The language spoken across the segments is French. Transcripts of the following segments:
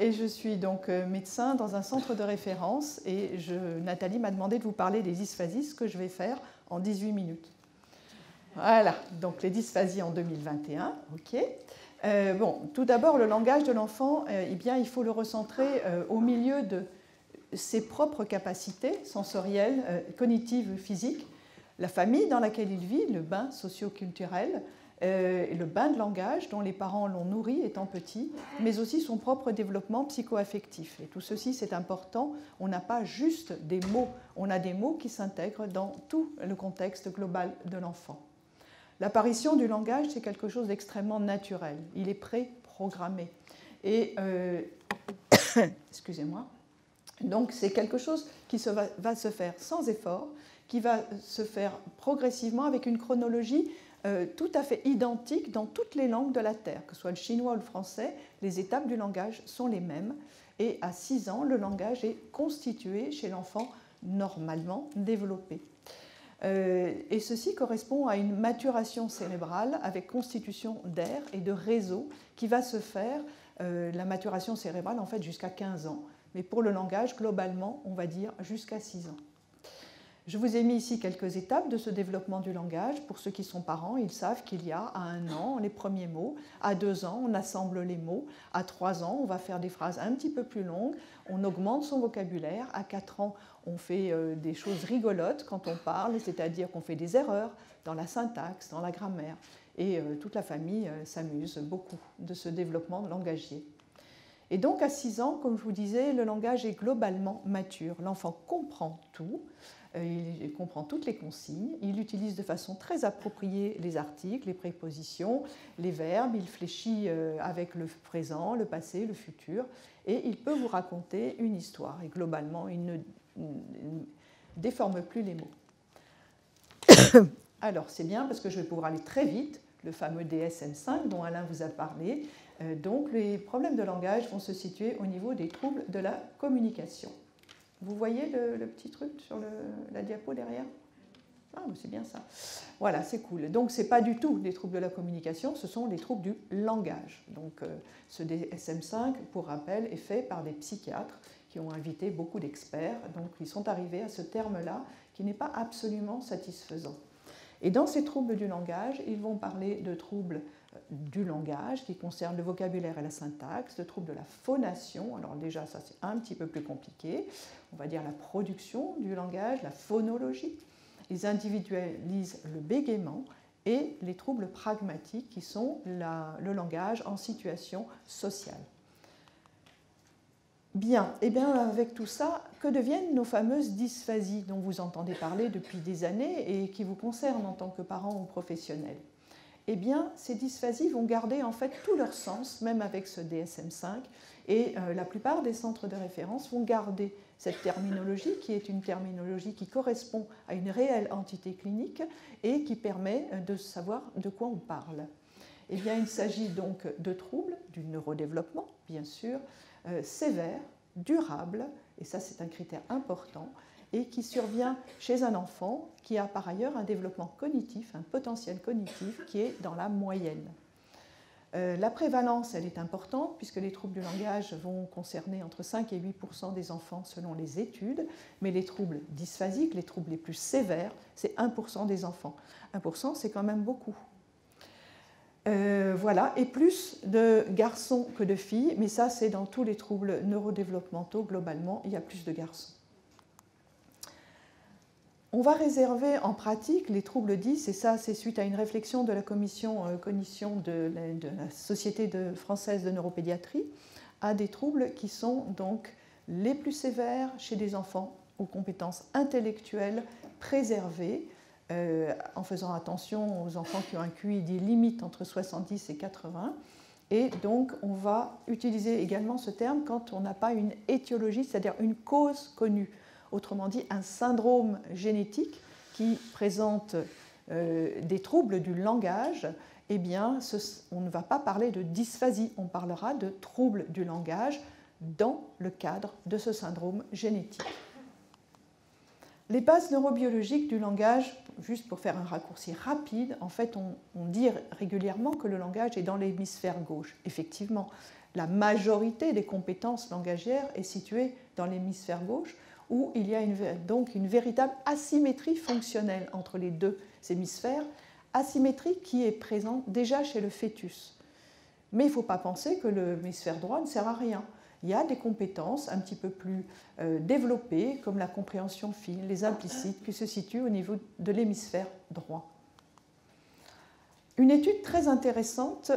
et je suis donc médecin dans un centre de référence et Nathalie m'a demandé de vous parler des dysphasies, ce que je vais faire en 18 minutes. Voilà, donc les dysphasies en 2021, ok. Bon, tout d'abord, le langage de l'enfant, eh bien, il faut le recentrer au milieu de ses propres capacités sensorielles, cognitives, physiques, la famille dans laquelle il vit, le bain socio-culturel, le bain de langage dont les parents l'ont nourri étant petit, mais aussi son propre développement psycho-affectif. Et tout ceci, c'est important. On n'a pas juste des mots, on a des mots qui s'intègrent dans tout le contexte global de l'enfant. L'apparition du langage, c'est quelque chose d'extrêmement naturel. Il est pré-programmé. Et, excusez-moi, donc c'est quelque chose qui va se faire sans effort, qui va se faire progressivement avec une chronologie tout à fait identique dans toutes les langues de la Terre, que ce soit le chinois ou le français, les étapes du langage sont les mêmes. Et à 6 ans, le langage est constitué chez l'enfant normalement développé. Et ceci correspond à une maturation cérébrale avec constitution d'aires et de réseaux qui va se faire, la maturation cérébrale en fait jusqu'à 15 ans. Mais pour le langage, globalement, on va dire jusqu'à 6 ans. Je vous ai mis ici quelques étapes de ce développement du langage. Pour ceux qui sont parents, ils savent qu'il y a à 1 an les premiers mots, à 2 ans on assemble les mots, à 3 ans on va faire des phrases un petit peu plus longues, on augmente son vocabulaire, à 4 ans on fait des choses rigolotes quand on parle, c'est-à-dire qu'on fait des erreurs dans la syntaxe, dans la grammaire, et toute la famille s'amuse beaucoup de ce développement langagier. Et donc à 6 ans, comme je vous disais, le langage est globalement mature. L'enfant comprend tout, il comprend toutes les consignes, il utilise de façon très appropriée les articles, les prépositions, les verbes, il fléchit avec le présent, le passé, le futur, et il peut vous raconter une histoire. Et globalement, il ne déforme plus les mots. Alors c'est bien parce que je vais pouvoir aller très vite, le fameux DSM-5 dont Alain vous a parlé. Donc les problèmes de langage vont se situer au niveau des troubles de la communication. Vous voyez le petit truc sur la diapo derrière? Ah, c'est bien ça. Voilà, c'est cool. Donc, ce n'est pas du tout des troubles de la communication, ce sont les troubles du langage. Donc, ce DSM-5, pour rappel, est fait par des psychiatres qui ont invité beaucoup d'experts. Donc, ils sont arrivés à ce terme-là qui n'est pas absolument satisfaisant. Et dans ces troubles du langage, ils vont parler de troubles du langage qui concernent le vocabulaire et la syntaxe, de troubles de la phonation. Alors déjà, ça c'est un petit peu plus compliqué. On va dire la production du langage, la phonologie. Ils individualisent le bégaiement et les troubles pragmatiques qui sont le langage en situation sociale. Bien, et bien avec tout ça, que deviennent nos fameuses dysphasies dont vous entendez parler depuis des années et qui vous concernent en tant que parents ou professionnels? Eh bien, ces dysphasies vont garder en fait tout leur sens, même avec ce DSM-5, et la plupart des centres de référence vont garder cette terminologie, qui est une terminologie qui correspond à une réelle entité clinique et qui permet de savoir de quoi on parle. Eh bien, il s'agit donc de troubles du neurodéveloppement, bien sûr, sévères, durables, et ça c'est un critère important, et qui survient chez un enfant qui a par ailleurs un développement cognitif, un potentiel cognitif qui est dans la moyenne. La prévalence, elle est importante puisque les troubles du langage vont concerner entre 5 et 8% des enfants selon les études, mais les troubles dysphasiques, les troubles les plus sévères, c'est 1% des enfants. 1%, c'est quand même beaucoup. Voilà, et plus de garçons que de filles, mais ça c'est dans tous les troubles neurodéveloppementaux globalement, il y a plus de garçons. On va réserver en pratique les troubles 10, et ça c'est suite à une réflexion de la commission cognition de la Société française de neuropédiatrie, à des troubles qui sont donc les plus sévères chez des enfants aux compétences intellectuelles préservées, en faisant attention aux enfants qui ont un QI dit limite entre 70 et 80. Et donc on va utiliser également ce terme quand on n'a pas une étiologie, c'est-à-dire une cause connue. Autrement dit, un syndrome génétique qui présente des troubles du langage, eh bien, on ne va pas parler de dysphasie, on parlera de troubles du langage dans le cadre de ce syndrome génétique. Les bases neurobiologiques du langage, juste pour faire un raccourci rapide, en fait, on dit régulièrement que le langage est dans l'hémisphère gauche. Effectivement, la majorité des compétences langagières est située dans l'hémisphère gauche, où il y a donc une véritable asymétrie fonctionnelle entre les deux hémisphères, asymétrie qui est présente déjà chez le fœtus. Mais il ne faut pas penser que l'hémisphère droit ne sert à rien. Il y a des compétences un petit peu plus développées, comme la compréhension fine, les implicites, qui se situent au niveau de l'hémisphère droit. Une étude très intéressante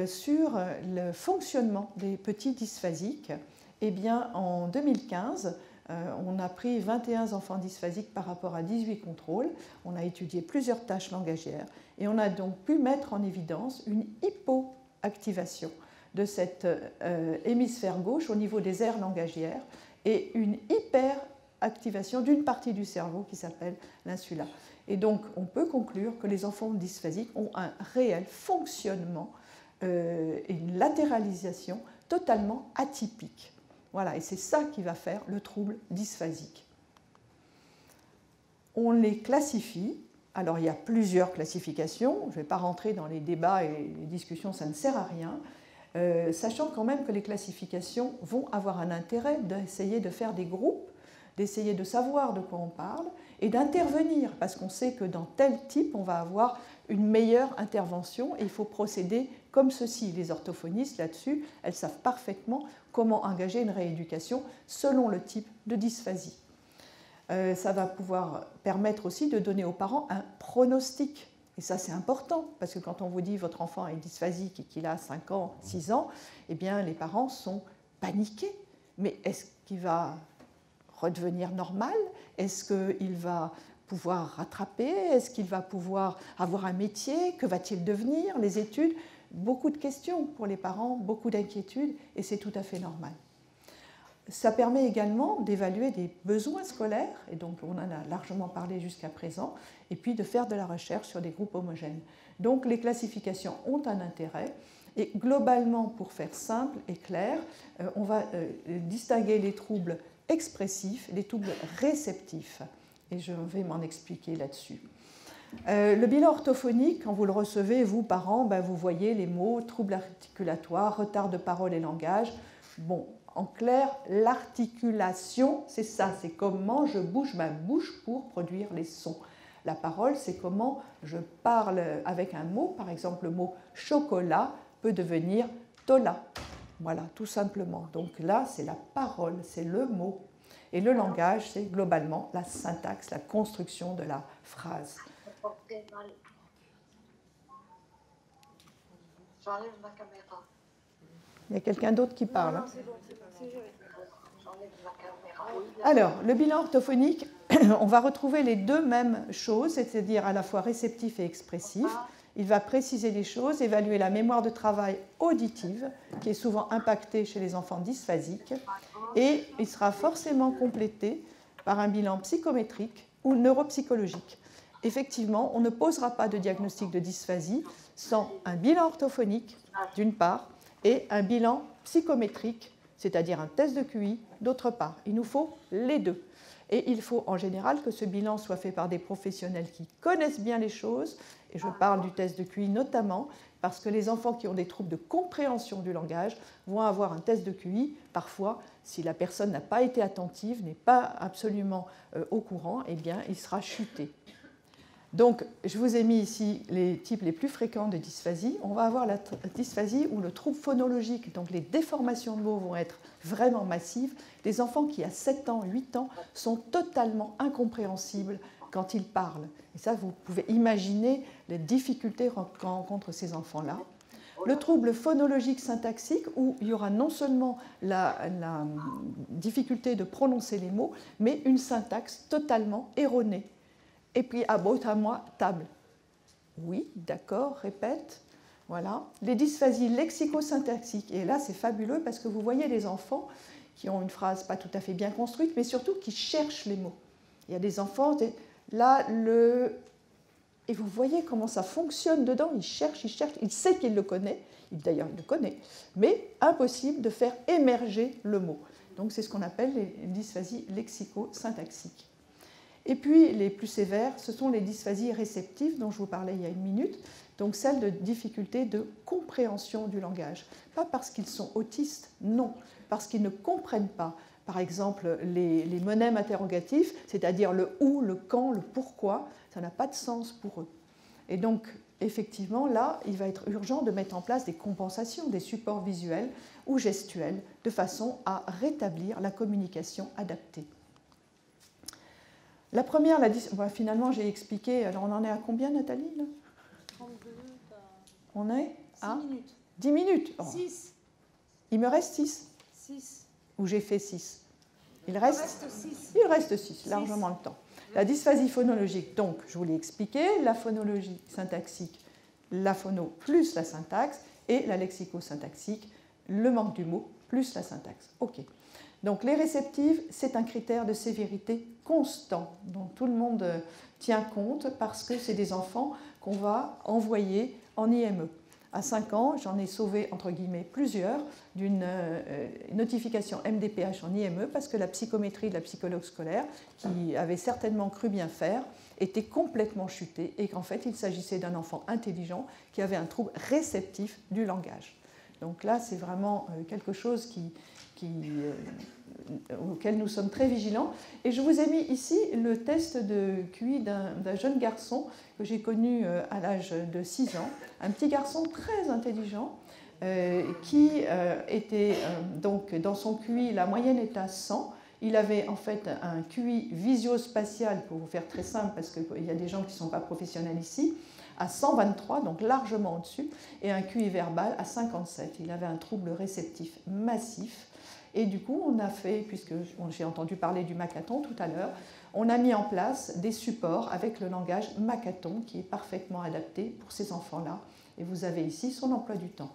sur le fonctionnement des petits dysphasiques. Eh bien, en 2015, on a pris 21 enfants dysphasiques par rapport à 18 contrôles. On a étudié plusieurs tâches langagières et on a donc pu mettre en évidence une hypoactivation de cet hémisphère gauche au niveau des aires langagières et une hyperactivation d'une partie du cerveau qui s'appelle l'insula. Et donc, on peut conclure que les enfants dysphasiques ont un réel fonctionnement et une latéralisation totalement atypique. Voilà, et c'est ça qui va faire le trouble dysphasique. On les classifie. Alors, il y a plusieurs classifications. Je ne vais pas rentrer dans les débats et les discussions, ça ne sert à rien. Sachant quand même que les classifications vont avoir un intérêt d'essayer de faire des groupes, d'essayer de savoir de quoi on parle et d'intervenir, parce qu'on sait que dans tel type, on va avoir une meilleure intervention et il faut procéder comme ceci. Les orthophonistes, là-dessus, elles savent parfaitement comment engager une rééducation selon le type de dysphasie. Ça va pouvoir permettre aussi de donner aux parents un pronostic. Et ça, c'est important, parce que quand on vous dit votre enfant est dysphasique et qu'il a 5 ans, 6 ans, eh bien, les parents sont paniqués. Mais est-ce qu'il va redevenir normal? Est-ce qu'il va pouvoir rattraper? Est-ce qu'il va pouvoir avoir un métier? Que va-t-il devenir? Les études? Beaucoup de questions pour les parents, beaucoup d'inquiétudes, et c'est tout à fait normal. Ça permet également d'évaluer des besoins scolaires, et donc on en a largement parlé jusqu'à présent, et puis de faire de la recherche sur des groupes homogènes. Donc les classifications ont un intérêt, et globalement, pour faire simple et clair, on va distinguer les troubles expressifs et les troubles réceptifs, et je vais m'en expliquer là-dessus. Le bilan orthophonique, quand vous le recevez, vous, parents, vous voyez les mots troubles articulatoires, retard de parole et langage. Bon, en clair, l'articulation, c'est ça, c'est comment je bouge ma bouche pour produire les sons. La parole, c'est comment je parle avec un mot, par exemple le mot chocolat peut devenir tola. Voilà, tout simplement. Donc là, c'est la parole, c'est le mot. Et le langage, c'est globalement la syntaxe, la construction de la phrase. J'enlève ma caméra. Il y a quelqu'un d'autre qui parle. Non, c'est bon, c'est géré. J'enlève ma caméra. Alors, le bilan orthophonique, on va retrouver les deux mêmes choses, c'est-à-dire à la fois réceptif et expressif. Il va préciser les choses, évaluer la mémoire de travail auditive, qui est souvent impactée chez les enfants dysphasiques, et il sera forcément complété par un bilan psychométrique ou neuropsychologique. Effectivement, on ne posera pas de diagnostic de dysphasie sans un bilan orthophonique, d'une part, et un bilan psychométrique, c'est-à-dire un test de QI, d'autre part. Il nous faut les deux. Et il faut en général que ce bilan soit fait par des professionnels qui connaissent bien les choses, et je parle du test de QI notamment parce que les enfants qui ont des troubles de compréhension du langage vont avoir un test de QI. Parfois, si la personne n'a pas été attentive, n'est pas absolument au courant, eh bien, il sera chuté. Donc, je vous ai mis ici les types les plus fréquents de dysphasie. On va avoir la dysphasie où le trouble phonologique, donc les déformations de mots vont être vraiment massives. Les enfants qui, à 7 ans, 8 ans, sont totalement incompréhensibles quand ils parlent. Et ça, vous pouvez imaginer les difficultés que rencontrent ces enfants-là. Le trouble phonologique syntaxique, où il y aura non seulement la difficulté de prononcer les mots, mais une syntaxe totalement erronée. Et puis, about à moi, table. Oui, d'accord, répète. Voilà. Les dysphasies lexico-syntaxiques. Et là, c'est fabuleux parce que vous voyez les enfants qui ont une phrase pas tout à fait bien construite, mais surtout qui cherchent les mots. Il y a des enfants, là, et vous voyez comment ça fonctionne dedans. Il cherche, il sait qu'il le connaît. D'ailleurs, il le connaît. Mais impossible de faire émerger le mot. Donc, c'est ce qu'on appelle les dysphasies lexico-syntaxiques. Et puis les plus sévères, ce sont les dysphasies réceptives dont je vous parlais il y a une minute, donc celles de difficultés de compréhension du langage. Pas parce qu'ils sont autistes, non, parce qu'ils ne comprennent pas. Par exemple, les monèmes interrogatifs, c'est-à-dire le où, le quand, le pourquoi, ça n'a pas de sens pour eux. Et donc, effectivement, là, il va être urgent de mettre en place des compensations, des supports visuels ou gestuels, de façon à rétablir la communication adaptée. La première, finalement, j'ai expliqué. Alors, on en est à combien, Nathalie là 32. On est à 6 minutes. 10 minutes. Oh. 6. Il me reste 6. 6. Ou j'ai fait 6. Il reste 6, largement le temps. La dysphasie phonologique, donc, je vous l'ai expliqué, la phonologie syntaxique, la phono plus la syntaxe, et la lexicosyntaxique, le manque du mot plus la syntaxe. OK. Donc les réceptives, c'est un critère de sévérité constant, dont tout le monde tient compte parce que c'est des enfants qu'on va envoyer en IME. À 5 ans, j'en ai sauvé, entre guillemets, plusieurs d'une notification MDPH en IME parce que la psychométrie de la psychologue scolaire, qui avait certainement cru bien faire, était complètement chutée et qu'en fait, il s'agissait d'un enfant intelligent qui avait un trouble réceptif du langage. Donc là, c'est vraiment quelque chose auquel nous sommes très vigilants. Et je vous ai mis ici le test de QI d'un jeune garçon que j'ai connu à l'âge de 6 ans, un petit garçon très intelligent qui était donc dans son QI, la moyenne est à 100. Il avait en fait un QI visio-spatial, pour vous faire très simple, parce qu'il y a des gens qui ne sont pas professionnels ici, à 123, donc largement au-dessus, et un QI verbal à 57. Il avait un trouble réceptif massif. Et du coup, on a fait, puisque j'ai entendu parler du Makaton tout à l'heure, on a mis en place des supports avec le langage Makaton qui est parfaitement adapté pour ces enfants-là. Et vous avez ici son emploi du temps.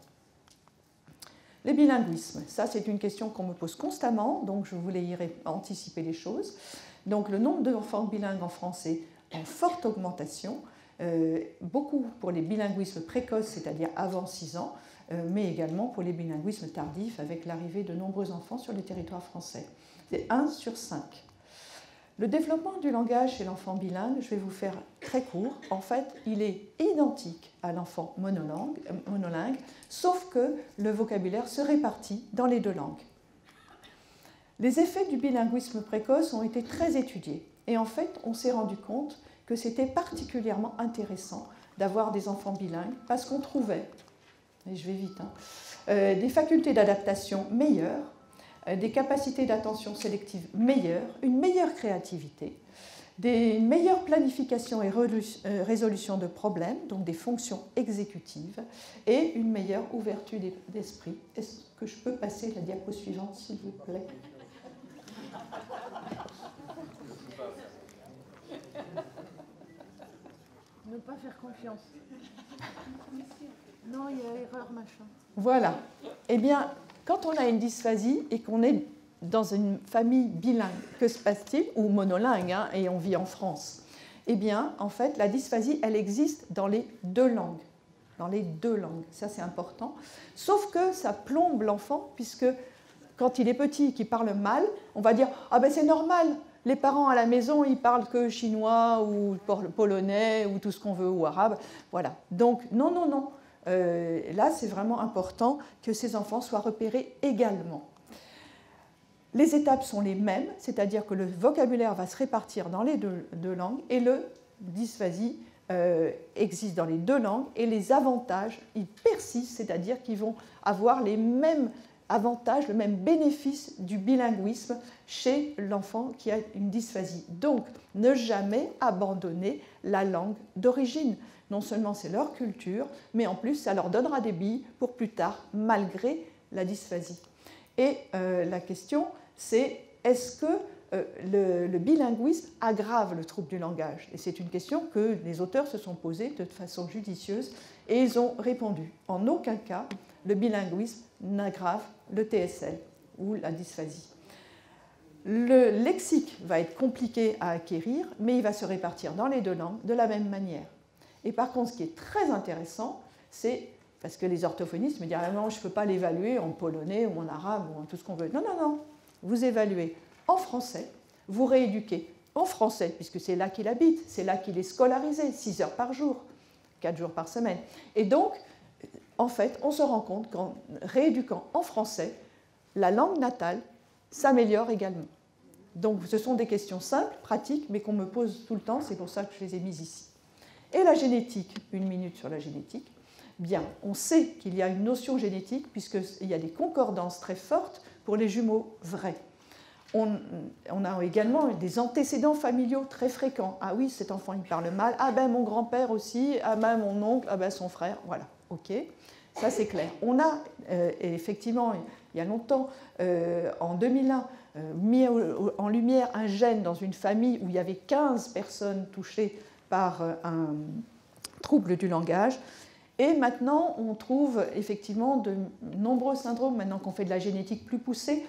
Les bilinguismes, ça c'est une question qu'on me pose constamment, donc je voulais y anticiper les choses. Donc le nombre d'enfants bilingues en français en forte augmentation, beaucoup pour les bilinguismes précoces, c'est-à-dire avant 6 ans, mais également pour les bilinguismes tardifs avec l'arrivée de nombreux enfants sur les territoires français. C'est 1 sur 5. Le développement du langage chez l'enfant bilingue, je vais vous faire très court, en fait, il est identique à l'enfant monolingue, sauf que le vocabulaire se répartit dans les 2 langues. Les effets du bilinguisme précoce ont été très étudiés et en fait, on s'est rendu compte que c'était particulièrement intéressant d'avoir des enfants bilingues parce qu'on trouvait, et je vais vite, des facultés d'adaptation meilleures, des capacités d'attention sélective meilleures, une meilleure créativité, des meilleures planifications et résolution de problèmes, donc des fonctions exécutives, et une meilleure ouverture d'esprit. Est-ce que je peux passer la diapo suivante, s'il vous plaît ? Ne pas faire confiance. Non, il y a erreur, machin. Voilà. Eh bien, quand on a une dysphasie et qu'on est dans une famille bilingue, que se passe-t-il ? Ou monolingue, et on vit en France. Eh bien, en fait, la dysphasie, elle existe dans les 2 langues. Dans les 2 langues, ça c'est important. Sauf que ça plombe l'enfant, puisque quand il est petit et qu'il parle mal, on va dire « Ah ben c'est normal, les parents à la maison, ils parlent que chinois ou polonais ou tout ce qu'on veut, ou arabe. » Voilà. Donc, non, non, non. Là, c'est vraiment important que ces enfants soient repérés également. Les étapes sont les mêmes, c'est-à-dire que le vocabulaire va se répartir dans les 2 langues et le dysphasie existe dans les 2 langues et les avantages, ils persistent, c'est-à-dire qu'ils vont avoir les mêmes avantages, le même bénéfice du bilinguisme chez l'enfant qui a une dysphasie. Donc, ne jamais abandonner la langue d'origine. Non seulement c'est leur culture, mais en plus ça leur donnera des billes pour plus tard, malgré la dysphasie. Et la question, c'est est-ce que le bilinguisme aggrave le trouble du langage ? Et c'est une question que les auteurs se sont posées de façon judicieuse et ils ont répondu. En aucun cas, le bilinguisme n'aggrave le TSL ou la dysphasie. Le lexique va être compliqué à acquérir, mais il va se répartir dans les 2 langues de la même manière. Et par contre, ce qui est très intéressant, c'est, parce que les orthophonistes me disent « Ah non, je ne peux pas l'évaluer en polonais ou en arabe ou en tout ce qu'on veut. » Non, non, non. Vous évaluez en français, vous rééduquez en français, puisque c'est là qu'il habite, c'est là qu'il est scolarisé, 6 heures par jour, 4 jours par semaine. Et donc, en fait, on se rend compte qu'en rééduquant en français, la langue natale s'améliore également. Donc, ce sont des questions simples, pratiques, mais qu'on me pose tout le temps, c'est pour ça que je les ai mises ici. Et la génétique, 1 minute sur la génétique. Bien, on sait qu'il y a une notion génétique, puisqu'il y a des concordances très fortes pour les jumeaux vrais. On a également des antécédents familiaux très fréquents. Ah oui, cet enfant, il parle mal. Ah ben, mon grand-père aussi. Ah ben, mon oncle. Ah ben, son frère. Voilà, ok. Ça, c'est clair. On a, effectivement, il y a longtemps, en 2001, mis en lumière un gène dans une famille où il y avait 15 personnes touchées par un trouble du langage. Et maintenant, on trouve effectivement de nombreux syndromes, maintenant qu'on fait de la génétique plus poussée,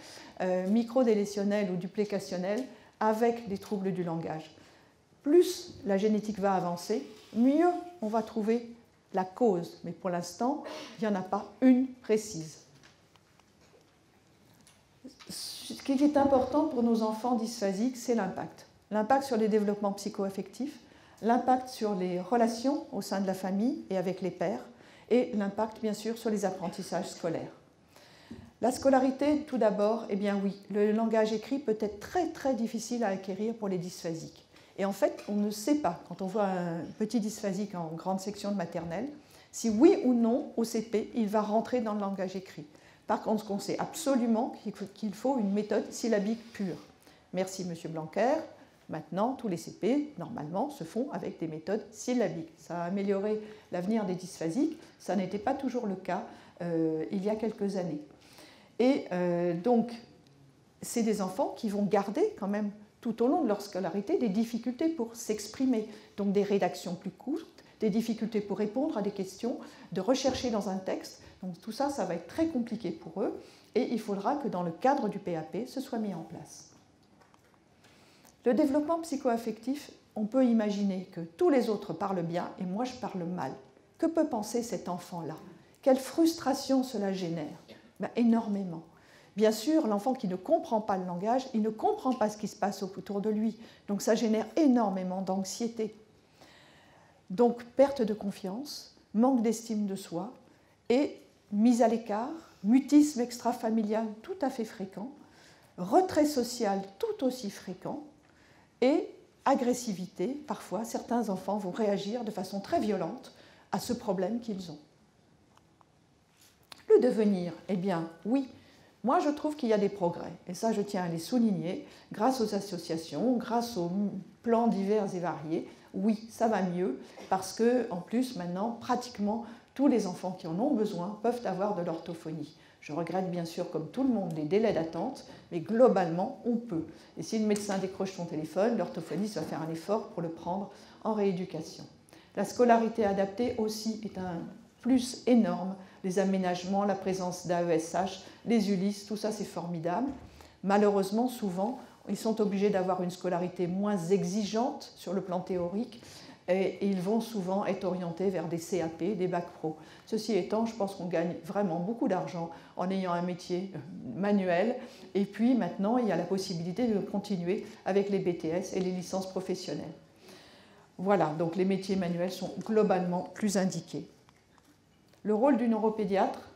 microdélétionnelle ou duplicationnelle, avec des troubles du langage. Plus la génétique va avancer, mieux on va trouver la cause. Mais pour l'instant, il n'y en a pas une précise. Ce qui est important pour nos enfants dysphasiques, c'est l'impact. L'impact sur les développements psycho-affectifs, l'impact sur les relations au sein de la famille et avec les pairs, et l'impact, bien sûr, sur les apprentissages scolaires. La scolarité, tout d'abord, eh bien oui, le langage écrit peut être très, très difficile à acquérir pour les dysphasiques. Et en fait, on ne sait pas, quand on voit un petit dysphasique en grande section de maternelle, si oui ou non, au CP, il va rentrer dans le langage écrit. Par contre, ce qu'on sait absolument, qu'il faut une méthode syllabique pure. Merci, M. Blanquer. Maintenant, tous les CP, normalement, se font avec des méthodes syllabiques. Ça a amélioré l'avenir des dysphasiques. Ça n'était pas toujours le cas il y a quelques années. Et donc, c'est des enfants qui vont garder quand même tout au long de leur scolarité des difficultés pour s'exprimer. Donc des rédactions plus courtes, des difficultés pour répondre à des questions, de rechercher dans un texte. Donc tout ça, ça va être très compliqué pour eux. Et il faudra que dans le cadre du PAP, ce soit mis en place. Le développement psycho-affectif, on peut imaginer que tous les autres parlent bien et moi je parle mal. Que peut penser cet enfant-là? Quelle frustration cela génère? Ben, énormément. Bien sûr, l'enfant qui ne comprend pas le langage, il ne comprend pas ce qui se passe autour de lui. Donc ça génère énormément d'anxiété. Donc perte de confiance, manque d'estime de soi et mise à l'écart, mutisme extrafamilial tout à fait fréquent, retrait social tout aussi fréquent, et agressivité. Parfois, certains enfants vont réagir de façon très violente à ce problème qu'ils ont. Le devenir, eh bien, oui, moi je trouve qu'il y a des progrès, et ça je tiens à les souligner, grâce aux associations, grâce aux plans divers et variés. Oui, ça va mieux, parce que en plus, maintenant, pratiquement tous les enfants qui en ont besoin peuvent avoir de l'orthophonie. Je regrette bien sûr, comme tout le monde, les délais d'attente, mais globalement, on peut. Et si le médecin décroche son téléphone, l'orthophoniste va faire un effort pour le prendre en rééducation. La scolarité adaptée aussi est un plus énorme. Les aménagements, la présence d'AESH, les ULIS, tout ça c'est formidable. Malheureusement, souvent, ils sont obligés d'avoir une scolarité moins exigeante sur le plan théorique, et ils vont souvent être orientés vers des CAP, des bacs pro. Ceci étant, je pense qu'on gagne vraiment beaucoup d'argent en ayant un métier manuel. Et puis maintenant, il y a la possibilité de continuer avec les BTS et les licences professionnelles. Voilà, donc les métiers manuels sont globalement plus indiqués. Le rôle du neuropédiatre,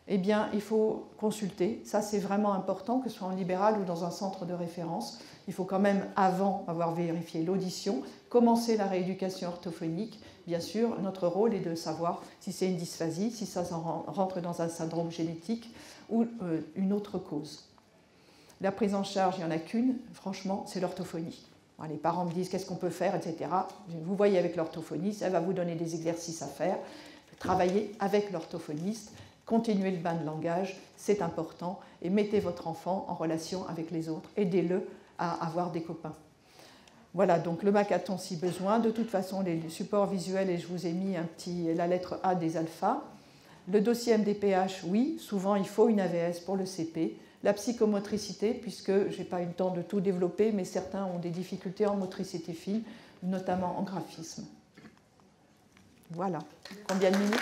eh bien, il faut consulter. Ça, c'est vraiment important, que ce soit en libéral ou dans un centre de référence. Il faut quand même, avant avoir vérifié l'audition, commencer la rééducation orthophonique. Bien sûr, notre rôle est de savoir si c'est une dysphasie, si ça rentre dans un syndrome génétique ou une autre cause. La prise en charge, il n'y en a qu'une, franchement, c'est l'orthophonie. Les parents me disent qu'est-ce qu'on peut faire, etc. Vous voyez avec l'orthophoniste, elle va vous donner des exercices à faire. Travaillez avec l'orthophoniste. Continuez le bain de langage, c'est important, et mettez votre enfant en relation avec les autres. Aidez-le à avoir des copains. Voilà, donc le Macathon si besoin. De toute façon, les supports visuels, et je vous ai mis la lettre A des alphas. Le dossier MDPH, oui, souvent il faut une AVS pour le CP. La psychomotricité, puisque je n'ai pas eu le temps de tout développer, mais certains ont des difficultés en motricité fine, notamment en graphisme. Voilà. Combien de minutes ?